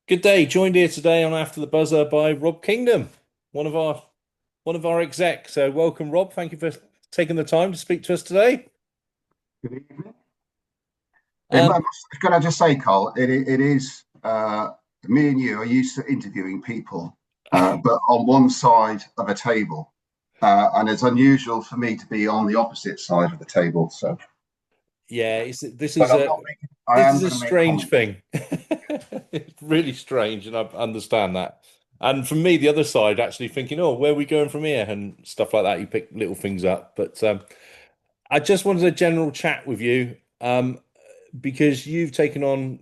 Good day. Joined here today on After the Buzzer by Rob Kingdom, one of our one of our execs. So welcome, Rob. Thank you for taking the time to speak to us today. Good evening. Um, Can I just say, Carl, it is me and you are used to interviewing people, but on one side of a table, and it's unusual for me to be on the opposite side of the table. So, yeah, but I'm not making. I this am is a going to make strange comments. thing. It's really strange, and I understand that. And from me, the other side, actually thinking, "Oh, where are we going from here?" and stuff like that. You pick little things up, but I just wanted a general chat with you because you've taken on.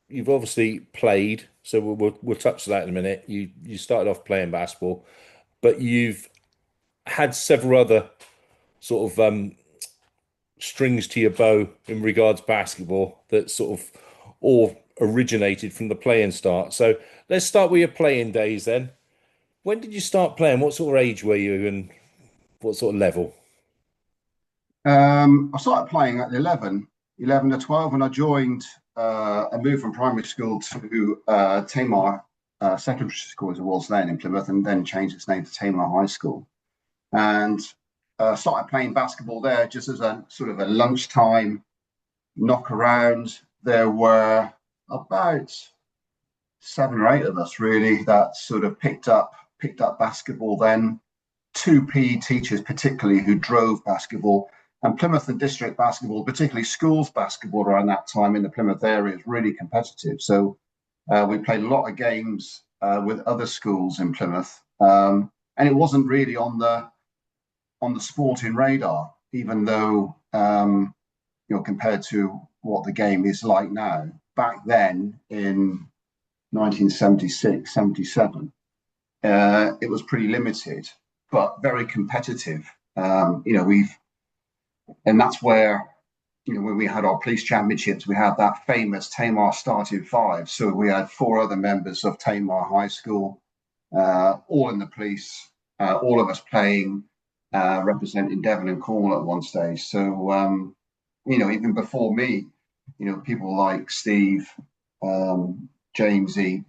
You've obviously played, so we'll touch on that in a minute. You started off playing basketball, but you've had several other sort of strings to your bow in regards to basketball that sort of all originated from the playing start. So let's start with your playing days then. When did you start playing? What sort of age were you and what sort of level? I started playing at 11 to 12 when I joined. I moved from primary school to Tamar Secondary School, as it was then in Plymouth, and then changed its name to Tamar High School. And started playing basketball there just as a sort of a lunchtime knock around. There were about 7 or 8 of us really that sort of picked up basketball then. Two PE teachers particularly who drove basketball, and Plymouth and district basketball, particularly schools basketball around that time in the Plymouth area, is really competitive. So we played a lot of games with other schools in Plymouth, and it wasn't really on the sporting radar, even though compared to what the game is like now. Back then, in 1976, 77, it was pretty limited, but very competitive. And that's where when we had our police championships, we had that famous Tamar starting five. So we had four other members of Tamar High School, all in the police, all of us playing, representing Devon and Cornwall at one stage. So, even before me, people like Steve, Jamesy,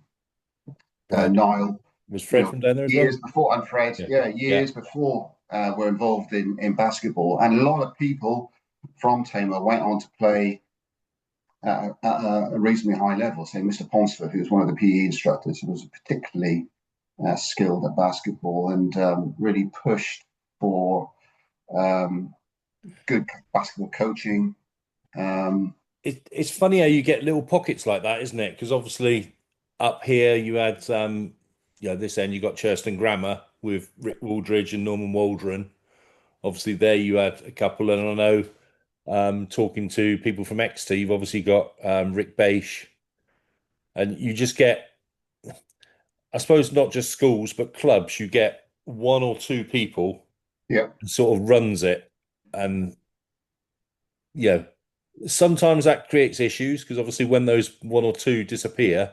Right. Niall, Was Fred from down there as well? years before, and Fred, Yeah. yeah, Yeah. years before were involved in basketball. And a lot of people from Tamar went on to play at a reasonably high level. Say, Mr. Ponsford, who was one of the PE instructors, who was particularly skilled at basketball and really pushed for um, good basketball coaching. Um, It's funny how you get little pockets like that, isn't it? Because obviously up here you had this end you got Churston Grammar with Rick Waldridge and Norman Waldron. Obviously there you had a couple, and I know talking to people from Exeter, you've obviously got Rick Baish, and you just get, I suppose, not just schools but clubs. You get one or two people yeah, who sort of runs it, and yeah, sometimes that creates issues because obviously when those one or two disappear,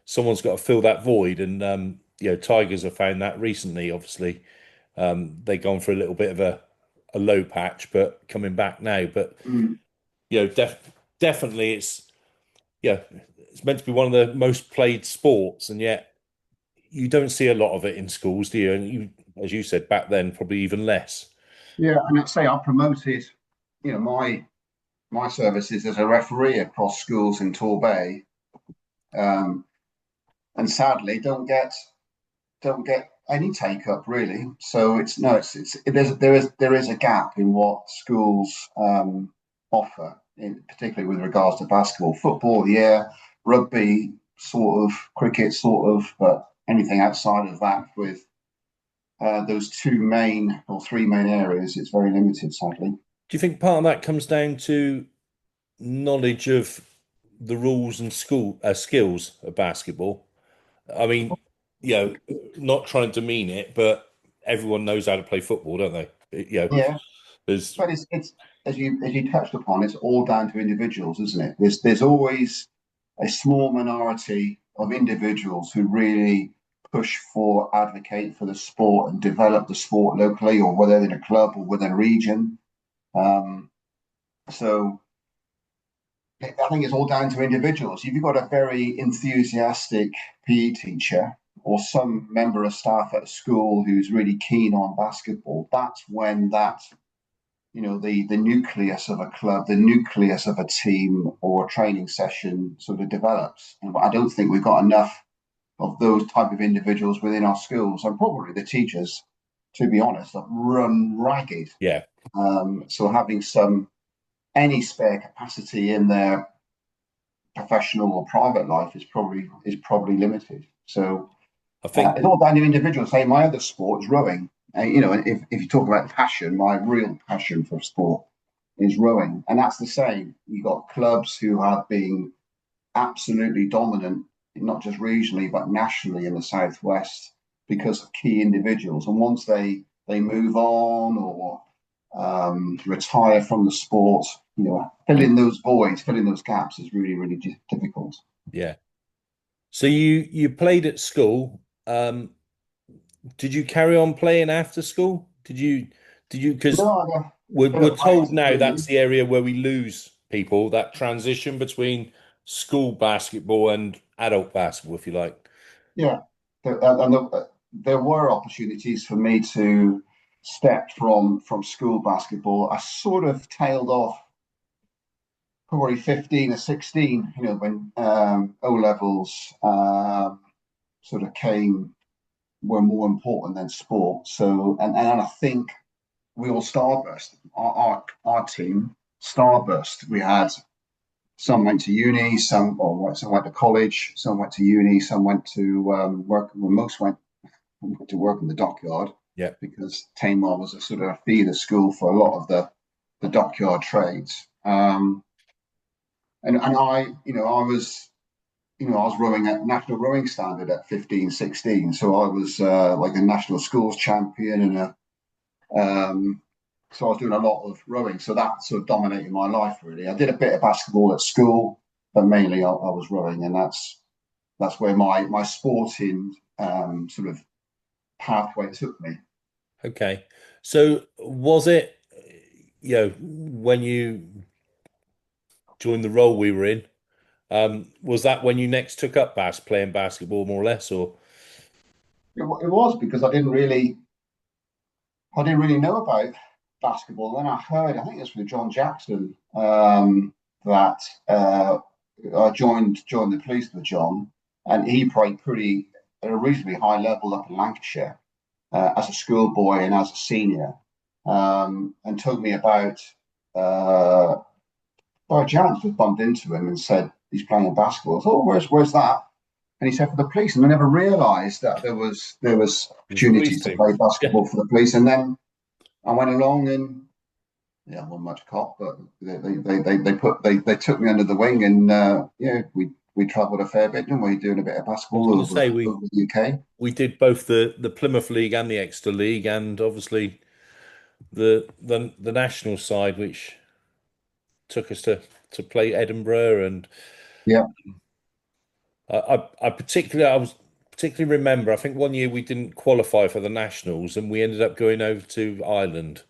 someone's got to fill that void, and Tigers have found that recently. Obviously, they've gone for a little bit of a low patch, but coming back now. But mm, definitely yeah, it's meant to be one of the most played sports, and yet you don't see a lot of it in schools, do you? And you, as you said back then, probably even less. yeah. And I'd say I promoted, my services as a referee across schools in Torbay, um, and sadly don't get any take up really. So it's no, it's there is a gap in what schools offer, particularly with regards to basketball, football, yeah, rugby, sort of, cricket, sort of, but anything outside of that with those two main or three main areas, it's very limited, sadly. Do you think part of that comes down to knowledge of the rules and school skills of basketball? I mean, not trying to demean it, but everyone knows how to play football, don't they? Yeah, There's but it's as you touched upon, it's all down to individuals, isn't it? There's always a small minority of individuals who really push for, advocate for the sport and develop the sport locally, or whether in a club or within a region. Um, so I think it's all down to individuals. If you've got a very enthusiastic PE teacher or some member of staff at a school who's really keen on basketball, that's when the nucleus of a club, the nucleus of a team or a training session sort of develops. And I don't think we've got enough of those type of individuals within our schools, and probably the teachers, to be honest, have run ragged. Yeah, So having any spare capacity in their professional or private life is probably limited. So I think, it's all down to individuals. Say my other sport is rowing. If you talk about passion, my real passion for sport is rowing, and that's the same. You've got clubs who have been absolutely dominant, not just regionally but nationally in the southwest because of key individuals. And once they move on or retire from the sport, filling those voids, filling those gaps is really, really difficult. yeah. So you played at school. Did you carry on playing after school? Did you? Because No, I got a bit we're of told breaks now that's really. the area where we lose people, that transition between school basketball and adult basketball, if you like. Yeah, there were opportunities for me to step from school basketball. I sort of tailed off probably 15 or 16, when O levels sort of were more important than sport. So, and I think we all starburst. Our team starburst. We had some went to uni, some went to college, some went to uni, some went to work. Well, most went to work in the dockyard Yeah. because Tamar was a sort of a feeder school for a lot of the dockyard trades. And I was rowing at national rowing standard at 15, 16. So I was like a national schools champion and so I was doing a lot of rowing. So that sort of dominated my life really. I did a bit of basketball at school, but mainly I was rowing, and that's where my sporting sort of pathway took me. Okay. So was it, when you joined the role we were in, was that when you next took up playing basketball more or less, or It was because I didn't really know about basketball. Then I heard, I think it's with John Jackson, that I joined the police with John, and he played pretty at a reasonably high level up in Lancashire as a schoolboy and as a senior, and told me about. By chance, just bumped into him and said he's playing basketball. I thought, oh, where's that? And he said for the police, and I never realised that there was there's a opportunities police to team? play Yeah. basketball for the police, and then I went along and yeah, I wasn't much cop, but they took me under the wing, and we travelled a fair bit, didn't we? Doing a bit of I was basketball going to over say over the UK. we did both the Plymouth League and the Exeter League, and obviously the national side, which took us to play Edinburgh, and Yeah, I was particularly remember. I think one year we didn't qualify for the nationals, and we ended up going over to Ireland.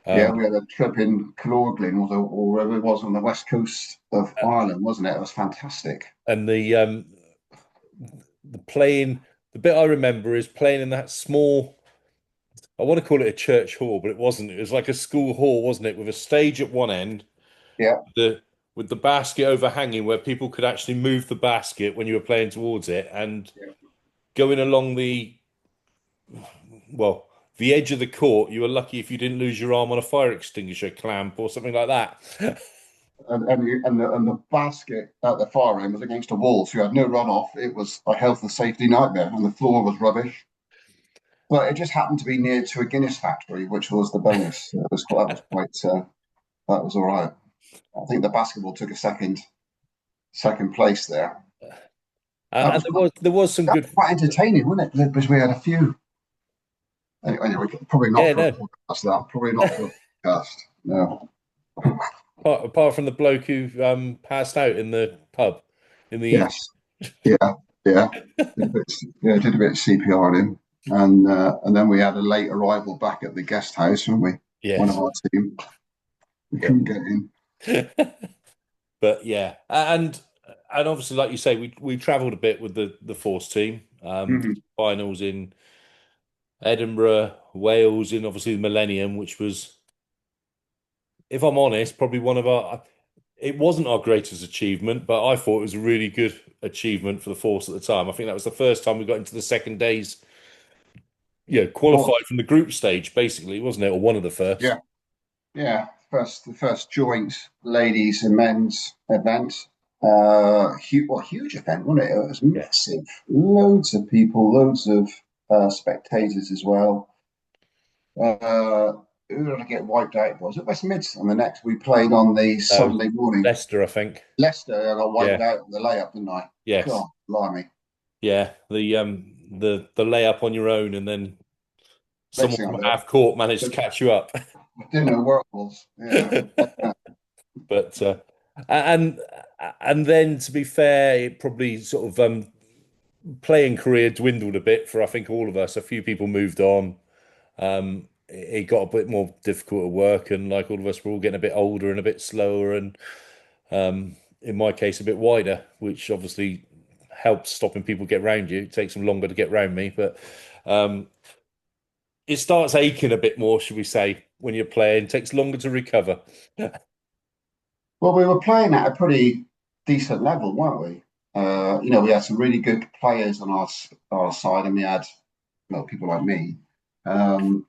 yeah, Um, we had a trip in Clorglin, or wherever it was on the west coast of Ireland, wasn't it? It was fantastic. and the playing, the bit I remember is playing in that small. I want to call it a church hall, but it wasn't. It was like a school hall, wasn't it, with a stage at one end, Yeah, the with the basket overhanging where people could actually move the basket when you were playing towards it, and yeah. going along well, the edge of the court. You were lucky if you didn't lose your arm on a fire extinguisher clamp or something like that. And the basket at the far end was against a wall, so you had no runoff. It was a health and safety nightmare, and the floor was rubbish. But it just happened to be near to a Guinness factory, which was the bonus. That was all right. I think the basketball took a second place there. That And was quite, there was some that good. was quite entertaining, wasn't it? Because we had a few. Anyway, probably not Yeah, for a no. podcast. That probably not for a podcast. No. Apart from the bloke who passed out in the pub in the evening. Yes. Yeah. Yeah. Did a bit of CPR on him, and then we had a late arrival back at the guest house, didn't we? One of Yes. our team. We Yeah. couldn't get in. But yeah, and obviously, like you say, we travelled a bit with the force team. Mhm. Finals in Edinburgh, Wales, in obviously the Millennium, which was, if I'm honest, probably one of our. It wasn't our greatest achievement, but I thought it was a really good achievement for the force at the time. I think that was the first time we got into the second days, Well, qualified from the group stage, basically, wasn't it? Or one of the first. yeah, yeah. The first joint ladies and men's event. Huge event, wasn't it? It was Yeah. massive. Loads of people, loads of spectators as well. Uh, who did I get wiped out? Was it West Mids on the next? We played on the No, Sunday morning. Leicester, I think. Leicester, I got wiped Yeah. out on the layup, didn't I? Yes. God, blimey. Yeah. The layup on your own, and then Next someone thing I from know, half court managed to catch you up. I didn't know where it was. Yeah. But and and then, to be fair, it probably sort of playing career dwindled a bit for, I think, all of us. A few people moved on. It got a bit more difficult at work, and like all of us, we're all getting a bit older and a bit slower, and in my case, a bit wider, which obviously helps stopping people get round you. It takes them longer to get round me, but um, it starts aching a bit more, should we say, when you're playing. It takes longer to recover. Well, we were playing at a pretty decent level, weren't we? We had some really good players on our side, and we had people like me. Um,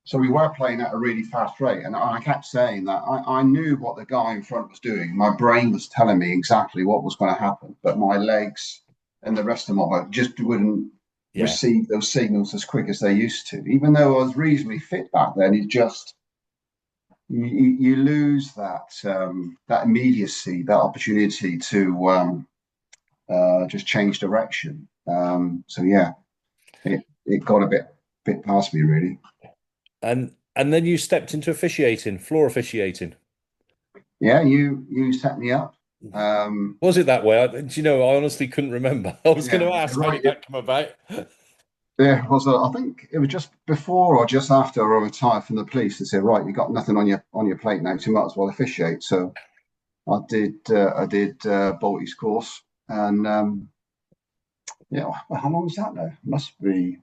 so we were playing at a really fast rate, and I kept saying that I knew what the guy in front was doing. My brain was telling me exactly what was going to happen, but my legs and the rest of my body just wouldn't Yeah, receive those signals as quick as they used to. Even though I was reasonably fit back then, it just you lose that immediacy, that opportunity to just change direction. So yeah, it got a bit past me really. and then you stepped into officiating, floor officiating. Yeah, you set me up. Um, Was it that way? Do you know? I honestly couldn't remember. I was going yeah, to ask how right. did that come about? There was I think it was just before or just after I retired from the police. They said, right, you got nothing on your plate now, so you might as well officiate. So I did Bolty's course, and how long was that now? Must be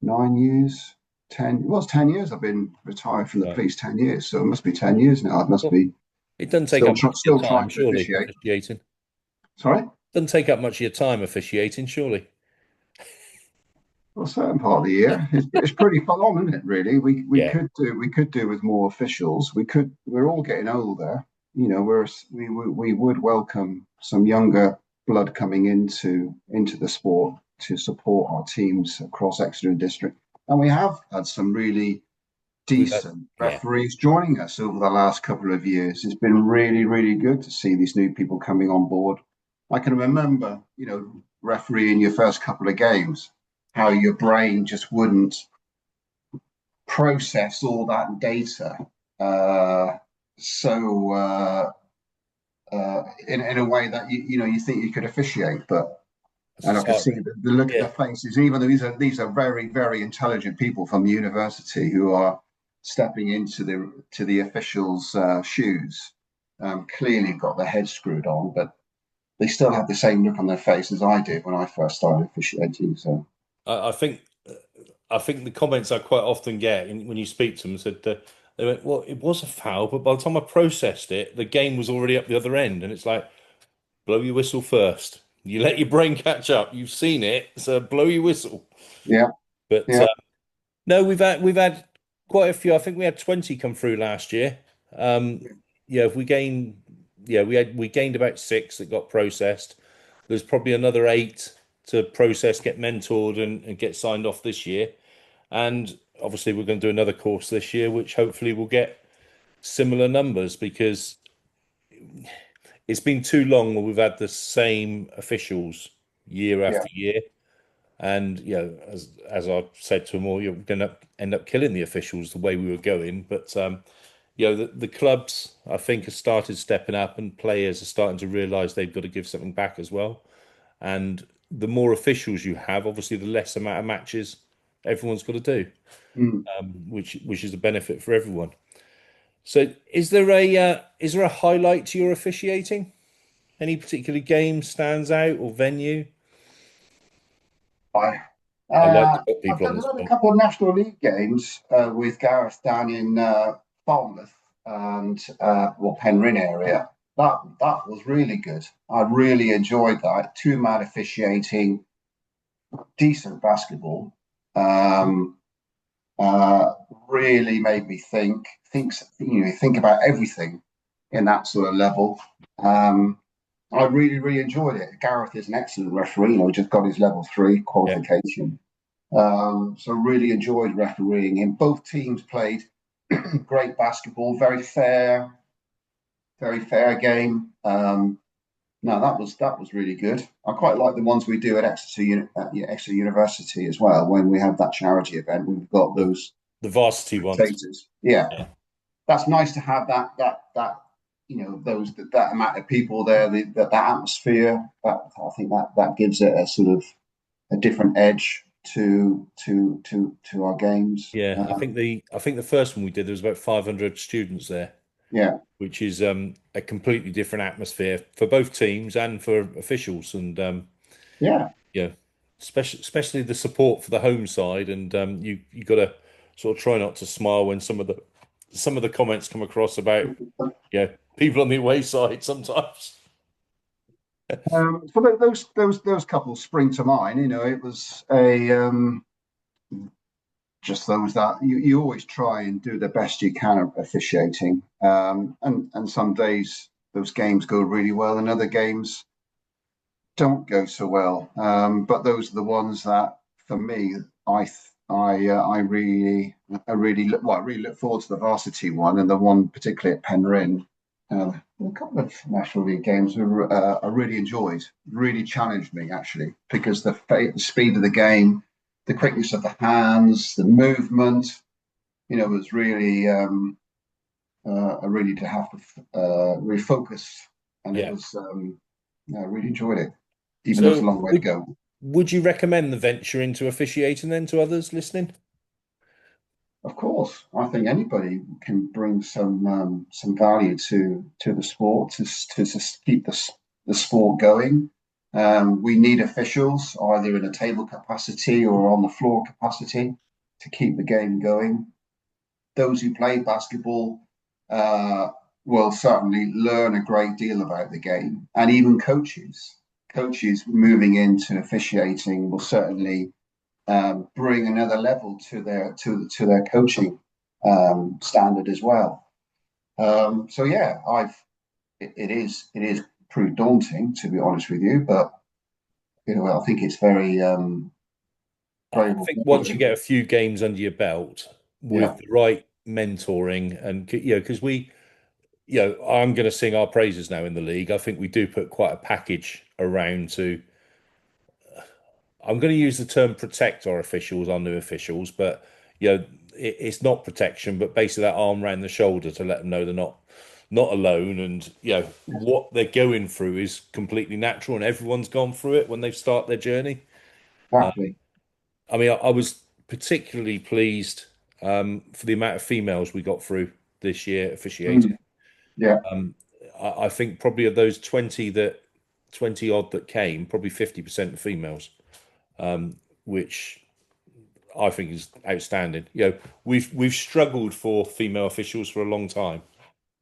9 years, 10. It was 10 years. I've been retired from the Right. police 10 years, so it must be 10 years now. I must Well, be it doesn't take up much of your still time, trying to surely, officiate. officiating. Sorry. Doesn't take up much of your time officiating, surely. Well, a certain part of the year, it's pretty full on, isn't it? Really, Yeah. we could do with more officials. We're all getting older. We would welcome some younger blood coming into the sport to support our teams across Exeter and District, and we have had some really We've had, decent yeah. referees joining us over the last couple of years. It's been really, really good to see these new people coming on board. I can remember, refereeing your first couple of games, how your brain just wouldn't process all that data. Uh, so in a way that you think you could officiate, but and I can see Sorry. the look at Yeah. the faces, even though these are very, very intelligent people from the university who are stepping into the officials' shoes. Clearly got their heads screwed on, but they still have the same look on their face as I did when I first started officiating. So I think I think the comments I quite often get when you speak to them said they went, "Well, it was a foul, but by the time I processed it, the game was already up the other end." And it's like, blow your whistle first. You let your brain catch up. You've seen it, so blow your whistle. yeah, But yeah, no, we've had quite a few. I think we had 20 come through last year. Um, yeah, if we gained, yeah, we gained about six that got processed. There's probably another eight to process, get mentored, and get signed off this year. And obviously, we're going to do another course this year, which hopefully will get similar numbers because it's been too long where we've had the same officials year yeah. after year. And as I said to them all, you're going to end up killing the officials the way we were going. But the clubs I think have started stepping up, and players are starting to realise they've got to give something back as well. And the more officials you have, obviously, the less amount of matches everyone's got to do, Mm. which is a benefit for everyone. So, is there a highlight to your officiating? Any particular game stands out or venue? I, I like to uh, put I've people on done the a spot. couple of National League games with Gareth down in Falmouth and Penryn area. That was really good. I really enjoyed that. Two-man officiating, decent basketball. Um, uh, Really made me think about everything in that sort of level. Um, I really enjoyed it. Gareth is an excellent referee. He just got his level 3 Yeah, qualification. So really enjoyed refereeing him. Both teams played great basketball, very fair game. No, that was really good. I quite like the ones we do at Exeter University as well. When we have that charity event, we've got the those the varsity ones. spectators. Yeah, Yeah, that's nice to have that amount of people there, that atmosphere. That I think that gives it a sort of a different edge to our games. yeah. I think the first one we did there was about 500 students there, Yeah, which is a completely different atmosphere for both teams and for officials, and yeah. yeah, especially the support for the home side, and you got to sort of try not to smile when some of the comments come across about people on the away side sometimes. So those couples spring to mind. It was a just those that you always try and do the best you can at officiating. And some days those games go really well, and other games don't go so well. But those are the ones that, for me, I really look forward to the varsity one, and the one particularly at Penryn. A couple of National League games I really enjoyed, really challenged me actually, because the speed of the game, the quickness of the hands, the movement, was really I really did have to refocus, and it Yeah. was I really enjoyed it, even though it's a So long way to go. would you recommend the venture into officiating then to others listening? Of course, I think anybody can bring some value to the sport to keep the sport going. We need officials either in a table capacity or on the floor capacity to keep the game going. Those who play basketball uh, will certainly learn a great deal about the game, and even coaches moving into officiating will certainly bring another level to their coaching standard as well. So yeah, it is pretty daunting, to be honest with you, but I think it's very I think once you rewarding. get a few games under your belt Yeah, with the right mentoring and because I'm going to sing our praises now in the league. I think we do put quite a package around to. I'm going to use the term protect our officials, our new officials, but it's not protection, but basically that arm around the shoulder to let them know they're not alone, and what they're going through is completely natural, and everyone's gone through it when they start their journey. exactly. I mean, I was particularly pleased for the amount of females we got through this year officiating. Mm, yeah, I think probably of those 20 odd that came, probably 50% are females, which I think is outstanding. We've struggled for female officials for a long time,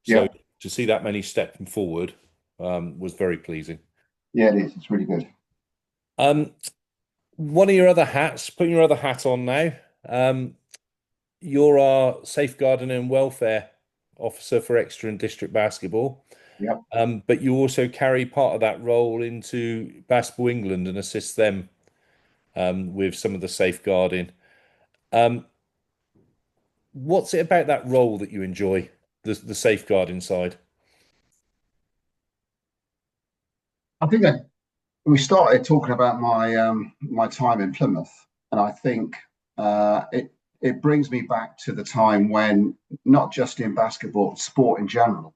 so yeah, to see that many stepping forward was very pleasing. yeah. It is. It's really good. Um, One of your other hats, putting your other hat on now. You're our safeguarding and welfare officer for Exeter and District Basketball, Yeah. but you also carry part of that role into Basketball England and assist them with some of the safeguarding. Um, what's it about that role that you enjoy, the safeguarding side? I think that we started talking about my time in Plymouth, and I think it brings me back to the time when, not just in basketball, sport in general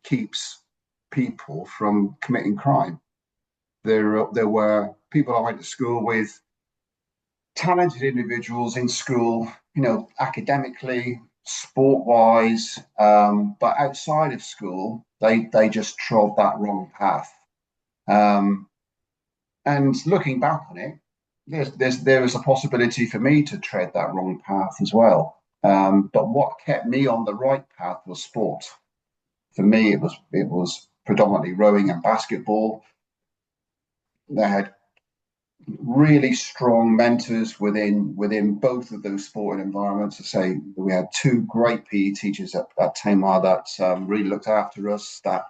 keeps people from committing crime. There were people I went to school with, talented individuals in school, academically, sport-wise, but outside of school, they just trod that wrong path. Um, and looking back on it, there is a possibility for me to tread that wrong path as well. But what kept me on the right path was sport. For me, it was predominantly rowing and basketball. They had really strong mentors within both of those sporting environments. To say we had two great PE teachers at Tamar that really looked after us, that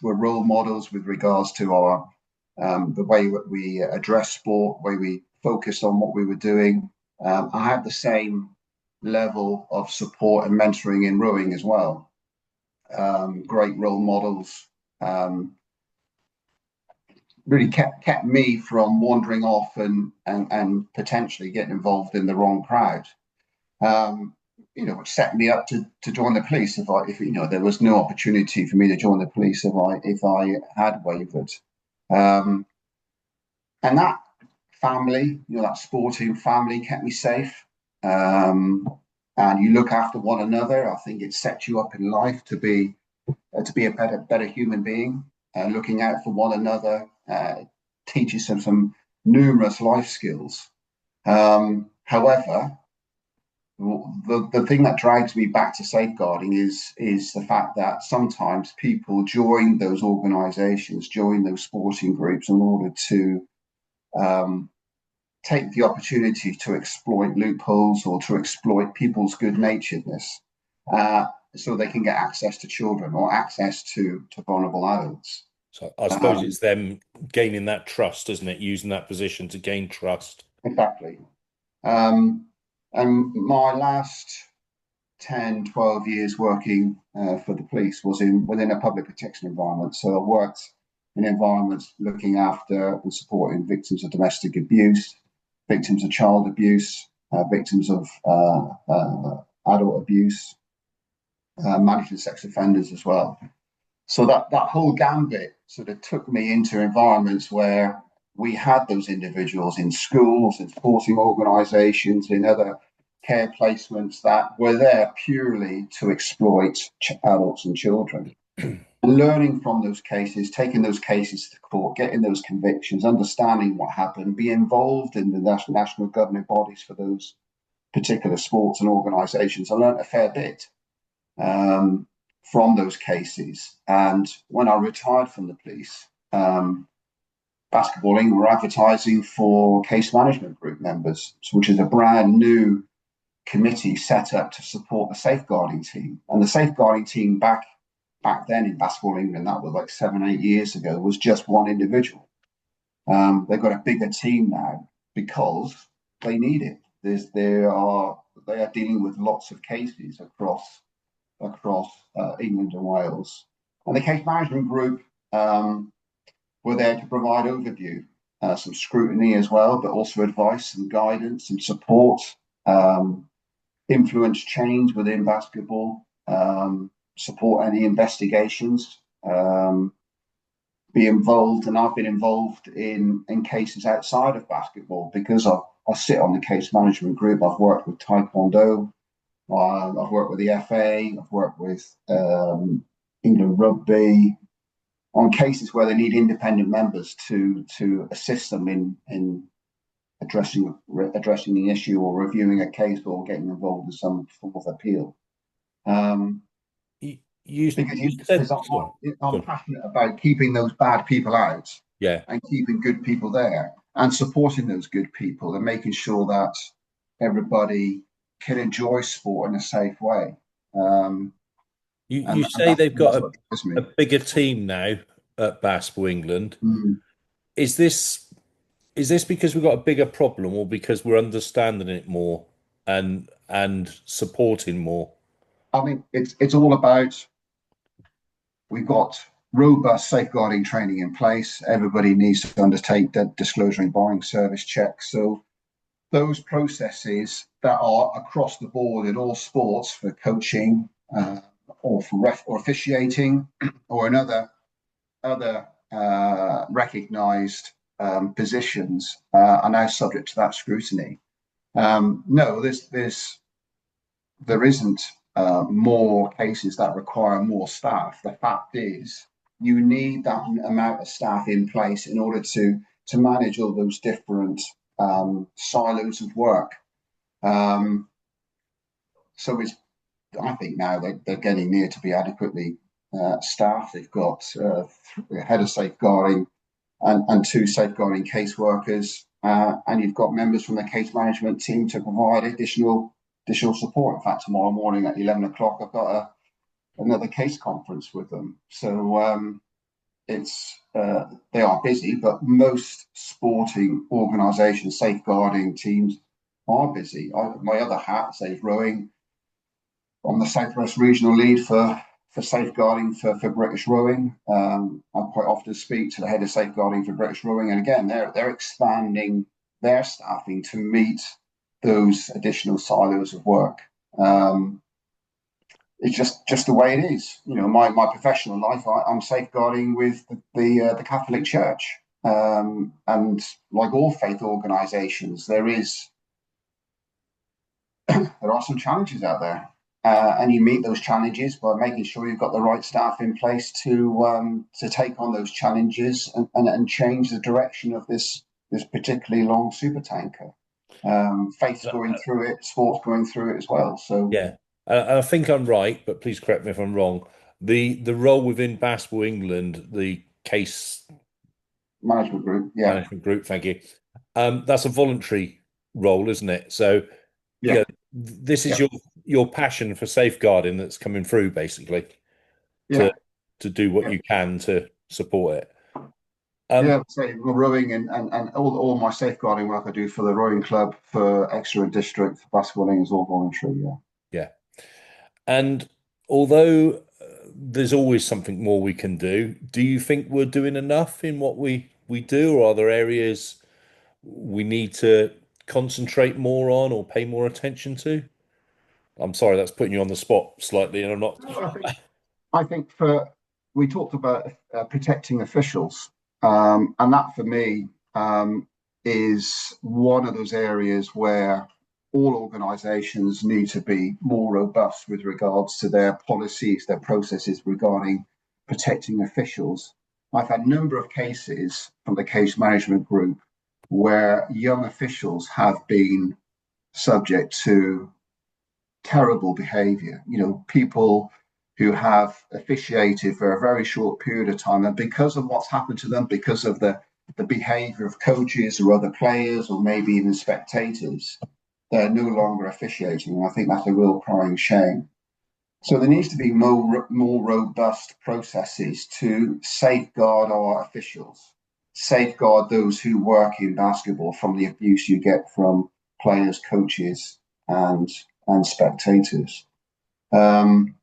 were role models with regards to our the way that we address sport, the way we focused on what we were doing. I had the same level of support and mentoring in rowing as well. Great role models. Really kept me from wandering off and potentially getting involved in the wrong crowd. Which set me up to join the police if there was no opportunity for me to join the police if I had wavered. And that family, that sporting family, kept me safe. And you look after one another. I think it sets you up in life to be a better human being. Looking out for one another teaches some numerous life skills. However, the thing that drags me back to safeguarding is the fact that sometimes people join those organisations, join those sporting groups in order to take the opportunity to exploit loopholes or to exploit people's good-naturedness, so they can get access to children or access to vulnerable adults. So I suppose it's them gaining that trust, isn't it? Using that position to gain trust. Exactly. And my last 10, 12 years working for the police was within a public protection environment. So I worked in environments looking after and supporting victims of domestic abuse, victims of child abuse, victims of adult abuse, managing sex offenders as well. So that whole gambit sort of took me into environments where we had those individuals in schools, in sporting organisations, in other care placements that were there purely to exploit adults and children. And learning from those cases, taking those cases to court, getting those convictions, understanding what happened, be involved in the national governing bodies for those particular sports and organisations. I learned a fair bit from those cases. And when I retired from the police, Basketball England were advertising for case management group members, which is a brand new committee set up to support the safeguarding team. And the safeguarding team back then in Basketball England, that was like 7-8 years ago, was just one individual. They've got a bigger team now because they need it. They are dealing with lots of cases across England and Wales. And the case management group were there to provide overview, some scrutiny as well, but also advice and guidance and support, influence change within basketball, support any investigations, be involved. And I've been involved in cases outside of basketball because I sit on the case management group. I've worked with Taekwondo. I've worked with the FA. I've worked with England Rugby on cases where they need independent members to assist them in addressing the issue or reviewing a case or getting involved in some form of appeal. Because I'm passionate about keeping those bad people out, and keeping good people there, and supporting those good people, and making sure that everybody can enjoy sport in a safe way. You say they've got a bigger team now at Basketball England. Mm. Is this because we've got a bigger problem, or because we're understanding it more and supporting more? I mean, it's all about, we've got robust safeguarding training in place. Everybody needs to undertake the disclosure and borrowing service checks. So those processes that are across the board in all sports for coaching, or for or officiating, or in other recognised positions, are now subject to that scrutiny. No, there isn't more cases that require more staff. The fact is, you need that amount of staff in place in order to manage all those different silos of work. Um, so I think now they're getting near to be adequately staffed. They've got a head of safeguarding and two safeguarding caseworkers, and you've got members from the case management team to provide additional support. In fact, tomorrow morning at 11 o'clock, I've got another case conference with them. So it's they are busy, but most sporting organisations, safeguarding teams are busy. My other hat, safe rowing, I'm the Southwest Regional Lead for safeguarding for British rowing. I quite often speak to the head of safeguarding for British rowing, and again, they're expanding their staffing to meet those additional silos of work. It's just the way it is. You know, my professional life, I'm safeguarding with the Catholic Church, and like all faith organisations, there are some challenges out there, and you meet those challenges by making sure you've got the right staff in place to take on those challenges and change the direction of this particularly long super tanker. Faith's going through it, sports going through it as well. So Yeah, I think I'm right, but please correct me if I'm wrong. The role within Basketball England, the case management group, yeah, management group, thank you. That's a voluntary role, isn't it? So, yeah, yeah, this is yeah, your passion for safeguarding that's coming through, basically, to yeah. to do what Yeah. you can to support it. Yeah, Um, say rowing and all my safeguarding work I do for the rowing club, for Exeter and District Basketballing is all voluntary. Yeah. yeah, and although there's always something more we can do, do you think we're doing enough in what we do, or are there areas we need to concentrate more on or pay more attention to? I'm sorry, that's putting you on the spot slightly, and I'm not. No, I think for we talked about protecting officials, and that for me is one of those areas where all organisations need to be more robust with regards to their policies, their processes regarding protecting officials. I've had a number of cases from the case management group where young officials have been subject to terrible behavior. You know, people who have officiated for a very short period of time, and because of what's happened to them, because of the behavior of coaches or other players, or maybe even spectators, they're no longer officiating. And I think that's a real crying shame. So there needs to be more robust processes to safeguard our officials, safeguard those who work in basketball from the abuse you get from players, coaches, and and spectators. Um,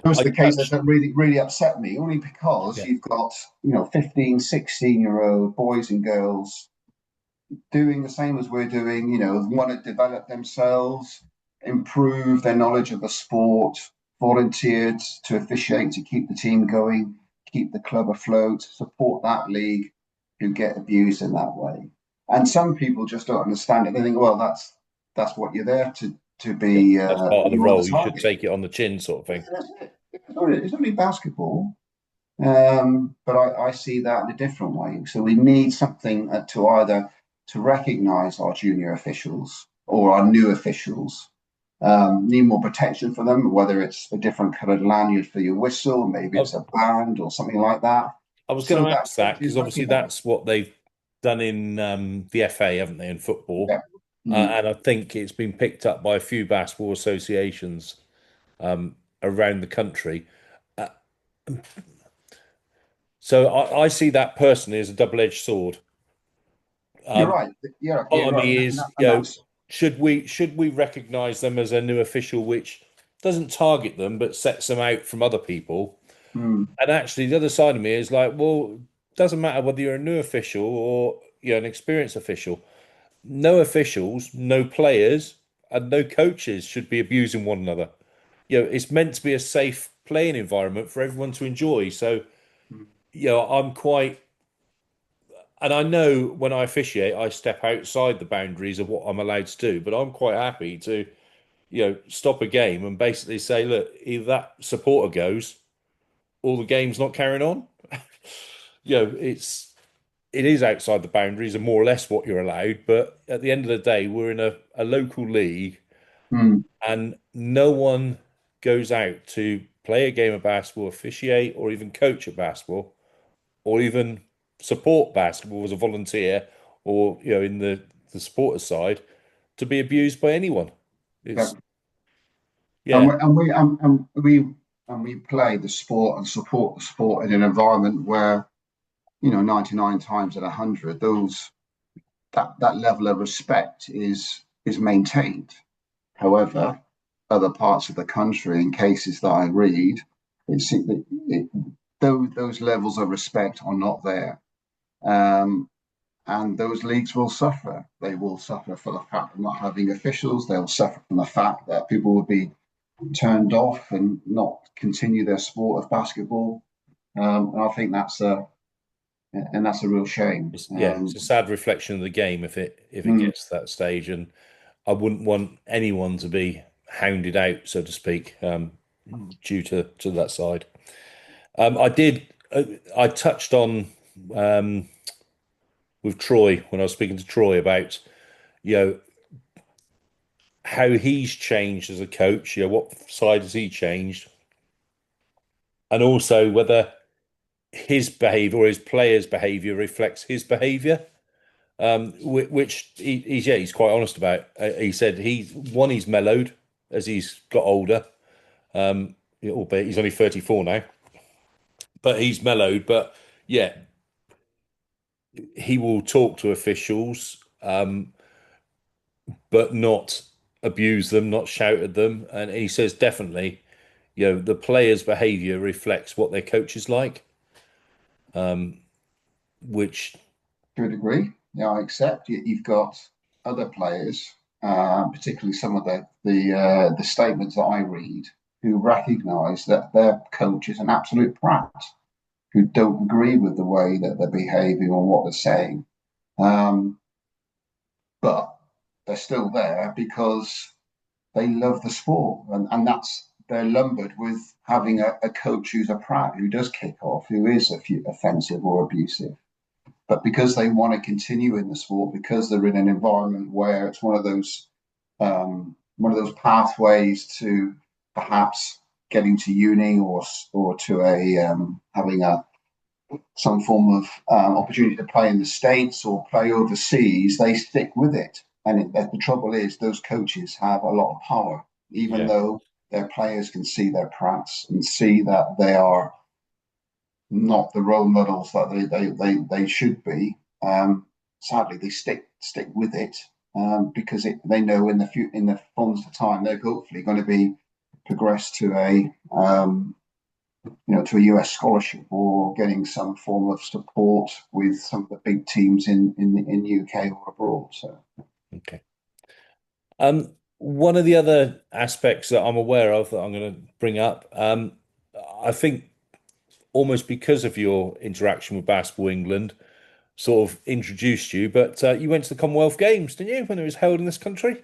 those I are the cases touched. that really upset me, only because Yeah. you've got 15, 16-year-old boys and girls doing the same as we're doing, want to develop themselves, improve their knowledge of the sport, volunteered to officiate to keep the team going, keep the club afloat, support that league, who get abused in that way. And some people just don't understand it. They think, well, that's what you're there to Yeah, be. that's part of the You're the role. You should target. take it on the chin, sort of thing. That's it. It's only basketball. But I see that in a different way. So we need something to either to recognise our junior officials or our new officials. Need more protection for them, whether it's a different coloured lanyard for your whistle, maybe I, it's a band or something like that, I was so going to that ask that because coaches obviously recognise. that's what they've done in the FA, haven't they, in football? Yeah. Mm. And I think it's been picked up by a few basketball associations around the country. Uh, so I see that personally as a double-edged sword. You're Um, right. You're Part of right, me is, and that's should we recognise them as a new official, which doesn't target them but sets them out from other people? mm, And actually, the other side of me is like, well, doesn't matter whether you're a new official or an experienced official. No officials, no players, and no coaches should be abusing one another. It's meant to be a safe playing environment for everyone to enjoy. So, mm. I'm quite And I know when I officiate, I step outside the boundaries of what I'm allowed to do, but I'm quite happy to, stop a game and basically say, look, either that supporter goes or the game's not carrying on. It is outside the boundaries and more or less what you're allowed, but at the end of the day, we're in a local league Mm, and no one goes out to play a game of basketball, officiate, or even coach a basketball, or even support basketball as a volunteer, or in the supporter side, to be abused by anyone. yeah. It's And yeah, we play the sport and support the sport in an environment where 99 times out of 100 that level of respect is maintained. However, other parts of the country, in cases that I read, it those levels of respect are not there. Um, and those leagues will suffer. They will suffer for the fact of not having officials. They'll suffer from the fact that people will be turned off and not continue their sport of basketball. And I think that's a real shame. it's a sad reflection of the game if it Mm, gets to that stage, and I wouldn't want anyone to be hounded out, so to speak, due to that side. I did. I touched on um, with Troy when I was speaking to Troy about you know how he's changed as a coach. What side has he changed, and also whether his behaviour or his players' behaviour reflects his behaviour. Which he's quite honest about. He said he's mellowed as he's got older. Albeit he's only 34 now, but he's mellowed. But yeah, he will talk to officials, but not abuse them, not shout at them. And he says definitely, the players' behaviour reflects what their coach is like, which to a degree, yeah, I accept. You've got other players, particularly some of the statements that I read, who recognise that their coach is an absolute prat, who don't agree with the way that they're behaving or what they're saying. Um, but they're still there because they love the sport, and that's they're lumbered with having a coach who's a prat, who does kick off, who is offensive or abusive. But because they want to continue in the sport, because they're in an environment where it's one of those pathways to perhaps getting to uni or to a having a some form of opportunity to play in the States or play overseas, they stick with it. And the trouble is, those coaches have a lot of power, even yeah, though their players can see their prats and see that they are not the role models that they should be. Sadly, they stick with it because they know in the fullness of time they're hopefully going to be progressed to a US scholarship or getting some form of support with some of the big teams in UK or abroad. So okay. One of the other aspects that I'm aware of that I'm going to bring up, I think almost because of your interaction with Basketball England, sort of introduced you, but you went to the Commonwealth Games, didn't you, when it was held in this country?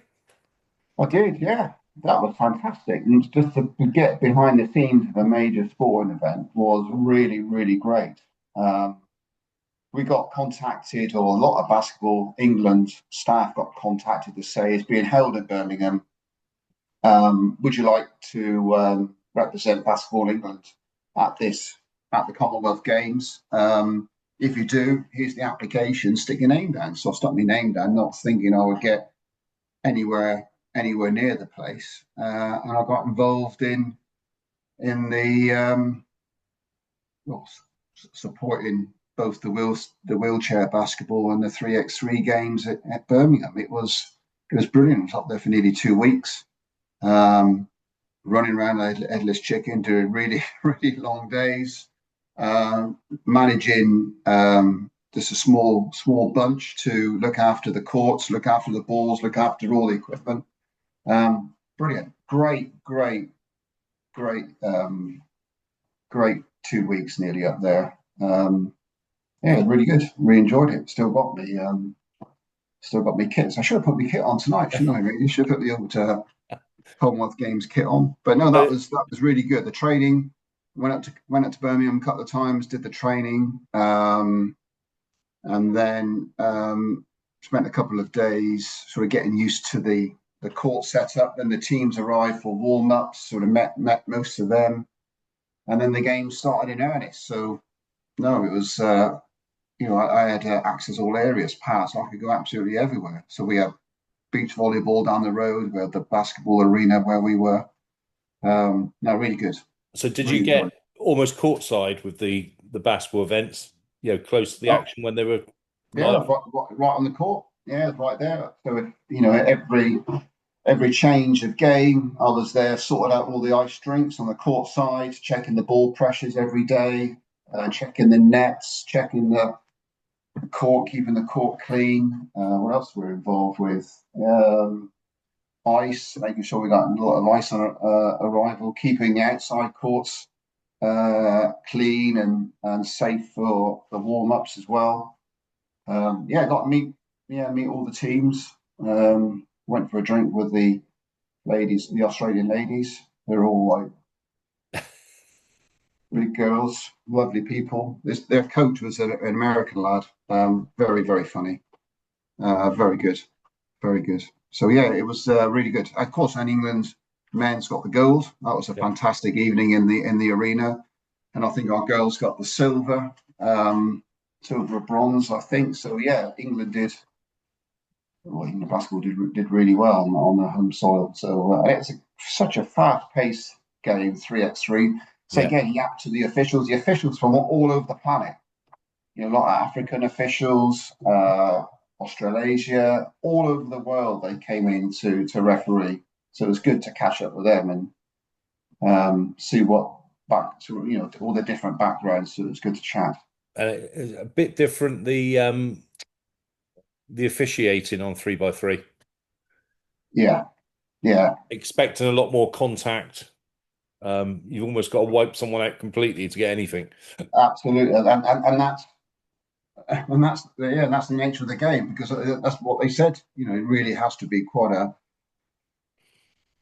I did, yeah. That was fantastic. And just to get behind the scenes of a major sporting event was really, really great. Um, we got contacted, or a lot of Basketball England staff got contacted to say it's being held in Birmingham. Would you like to represent Basketball England at this at the Commonwealth Games? If you do, here's the application. Stick your name down. So I stuck my name down, not thinking I would get anywhere near the place, and I got involved in the well, supporting both the wheelchair basketball and the 3x3 games at Birmingham. It was brilliant. I was up there for nearly 2 weeks, um, running around like headless chicken, doing really really long days, managing just a small bunch to look after the courts, look after the balls, look after all the equipment. Brilliant, great 2 weeks nearly up there. Yeah, really good. Really enjoyed it. Still got me kits. I should have put my kit on tonight, shouldn't I? Really, should have put the old Commonwealth Games kit on. But no, So, that was really good. The training went up to Birmingham a couple of times, did the training, and then spent a couple of days sort of getting used to the court setup. Then the teams arrived for warm ups. Sort of met most of them, and then the game started in earnest. So no, it was. I had access all areas, pass. I could go absolutely everywhere. So we had beach volleyball down the road. We had the basketball arena where we were. No, really good. so did you Really enjoyed get almost courtside with the basketball events? Close to the it. Oh, action when they were yeah, live. right on the court. Yeah, right there. So every change of game, I was there sorting out all the ice drinks on the court side, checking the ball pressures every day, checking the nets, checking the court, keeping the court clean. What else were we involved with? Ice, making sure we got a lot of ice on arrival, keeping the outside courts clean and safe for the warm ups as well. Got to meet all the teams. Went for a drink with the ladies, the Australian ladies. They're all like big girls, lovely people. Their coach was an American lad. Very funny. Very good, very good. So yeah, it was really good. Of course, and England men's got the gold. That was a Yeah. fantastic evening in the arena, and I think our girls got the silver, silver, bronze. I think so. Yeah, England did. Well, England basketball did really well on the home soil. So it's such a fast-paced game, 3x3. So Yeah. again, yap to the officials from all over the planet. A lot of African officials, Australasia, all over the world. They came in to referee, so it was good to catch up with them and see what back to all the different backgrounds. So it was good to chat. And a bit different the officiating on 3x3. Yeah, yeah, Expecting a lot more contact. You've almost got to wipe someone out completely to get anything. absolutely, that's the nature of the game because that's what they said. It really has to be quite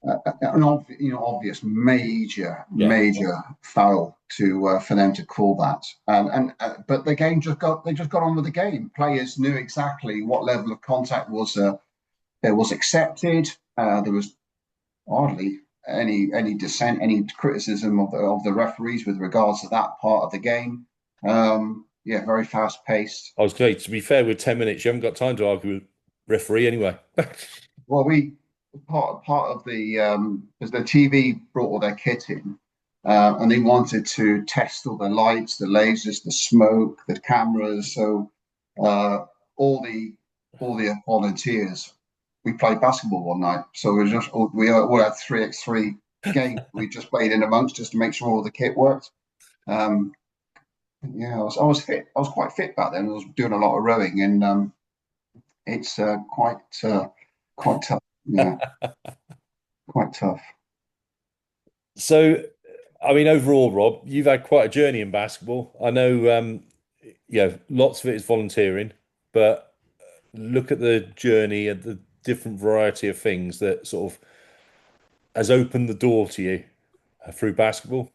obvious Yeah. major foul to for them to call that. But the game they just got on with the game. Players knew exactly what level of contact was accepted. There was hardly any dissent, any criticism of the referees with regards to that part of the game. Yeah, very fast paced. I was going to be fair, with 10 minutes, you haven't got time to argue with referee anyway. Well, we part of the because the TV brought all their kit in, and they wanted to test all the lights, the lasers, the smoke, the cameras. So uh, all the volunteers, we played basketball one night. So we all had 3x3 game. We just played in amongst just to make sure all the kit worked. Um, yeah, I was fit. I was quite fit back then. I was doing a lot of rowing, and it's quite tough. Yeah, quite tough. So, I mean, overall, Rob, you've had quite a journey in basketball. I know, lots of it is volunteering, but look at the journey and the different variety of things that sort of has opened the door to you through basketball.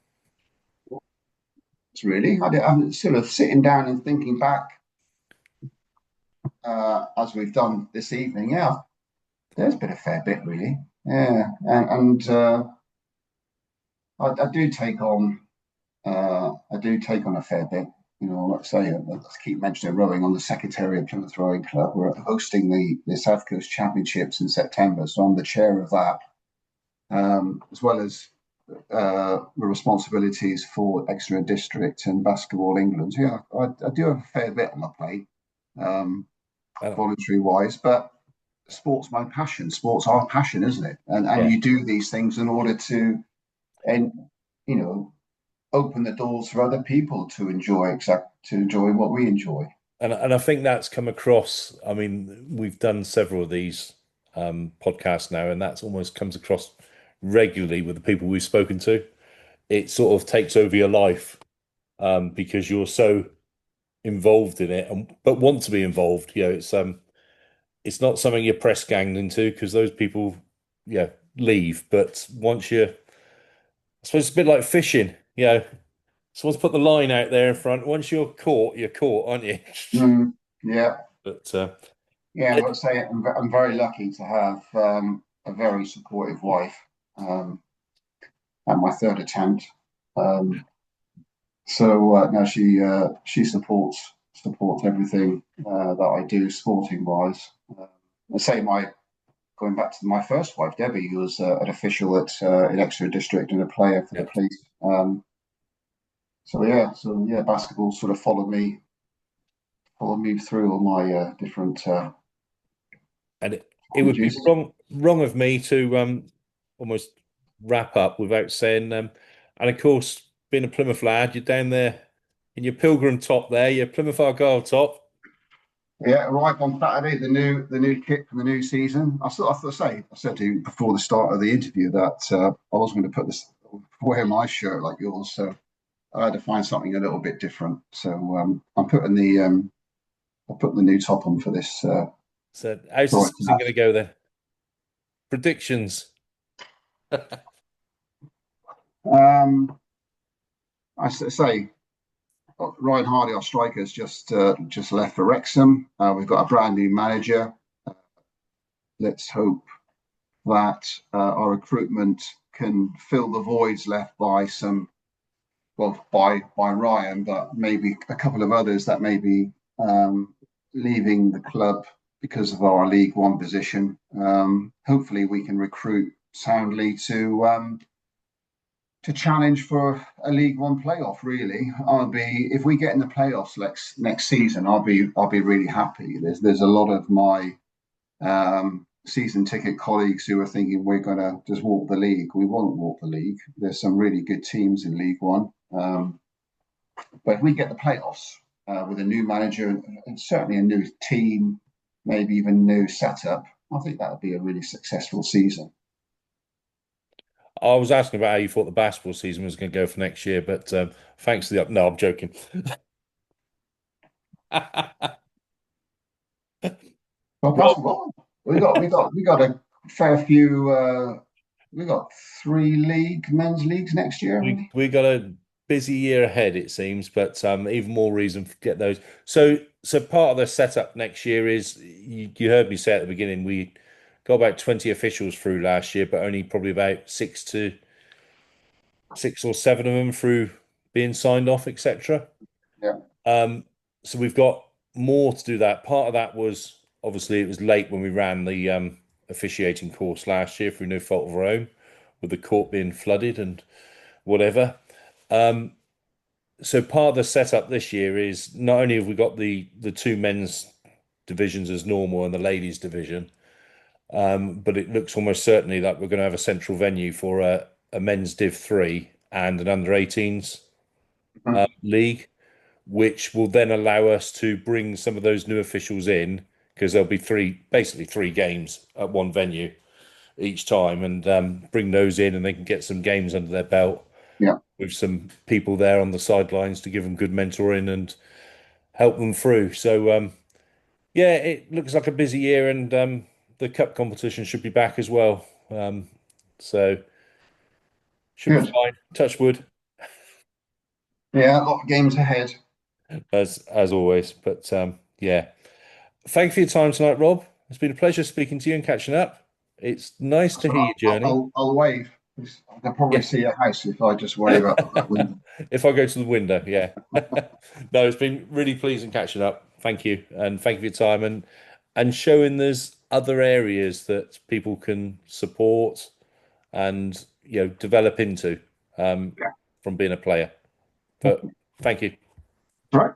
It's really. I'm sort of sitting down and thinking back as we've done this evening. Yeah, there's been a fair bit, really. Yeah, and I do take on a fair bit. Let's say let's keep mentioning rowing on the secretary of Plymouth Rowing Club. We're hosting the South Coast Championships in September, so I'm the chair of that, as well as the responsibilities for Exeter District and Basketball England. Yeah, I do have a fair bit on my plate, Uh, voluntary wise, but sports my passion. Sports our passion, isn't it? And yeah, you do these things in order to and you know open the doors for other people to enjoy what we enjoy. and I think that's come across. I mean, we've done several of these podcasts now, and that's almost comes across regularly with the people we've spoken to. It sort of takes over your life because you're so involved in it and but want to be involved. It's not something you're press ganged into because those people, yeah, leave. But once you, I suppose it's a bit like fishing. Someone's put the line out there in front. Once you're caught, aren't you? Mm, yeah, But yeah. I've got to say, I'm very lucky to have a very supportive wife at my third attempt. Um, so now she supports everything that I do sporting wise. I say my going back to my first wife, Debbie, who was an official in Exeter District and a player for the yeah, police. So yeah, basketball sort of followed me through all my different and it would be challenges. wrong of me to almost wrap up without saying and of course being a Plymouth lad, you're down there in your pilgrim top there, your Plymouth Argyle top. Yeah, arrived on Saturday. The new kit for the new season. I said to you before the start of the interview that I wasn't going to wear my shirt like yours, so I had to find something a little bit different. So I'm putting the new top on for this. So how's the Brighton season going match. to go then? Predictions. Um, say Ryan Hardy, our striker, has just left for Wrexham. We've got a brand new manager. Let's hope that our recruitment can fill the voids left by Ryan, but maybe a couple of others that may be leaving the club because of our League One position. Hopefully, we can recruit soundly to challenge for a League One playoff. Really, if we get in the playoffs next season, I'll be really happy. There's a lot of my season ticket colleagues who are thinking we're going to just walk the league. We won't walk the league. There's some really good teams in League One. But if we get the playoffs with a new manager and certainly a new team, maybe even new setup, I think that would be a really successful season. I was asking about how you thought the basketball season was going to go for next year, but thanks to the up. No, I'm joking. Well, Rob, basketball, we got a fair few. We got three men's leagues next year, haven't we? we got a busy year ahead, it seems, but even more reason to get those. So part of the setup next year is you heard me say at the beginning we got about 20 officials through last year, but only probably about six or seven of them through being signed off, etc. Yeah, Um, so we've got more to do that. Part of that was obviously it was late when we ran the officiating course last year through no fault of our own, with the court being flooded and whatever. So part of the setup this year is not only have we got the two men's divisions as normal and the ladies division, but it looks almost certainly that we're going to have a central venue for a men's Div 3 and an under 18s mhm, league, which will then allow us to bring some of those new officials in because there'll be basically three games at one venue each time, and bring those in, and they can get some games under their belt yeah, with some people there on the sidelines to give them good mentoring and help them through. So yeah, it looks like a busy year, and the cup competition should be back as well. So should be good. fine. Touch wood, Yeah, a lot of games ahead. as always. But yeah. Thank you for your time tonight, Rob. It's been a pleasure speaking to you and catching up. It's nice to So hear your journey. I'll wave. I can probably Yeah. see a house if I just wave up that window. If I go to the window, yeah. No, it's been really pleasing catching up. Thank you. And thank you for your time and showing there's other areas that people can support and develop into um, Yeah. from being a player. But thank you. Right.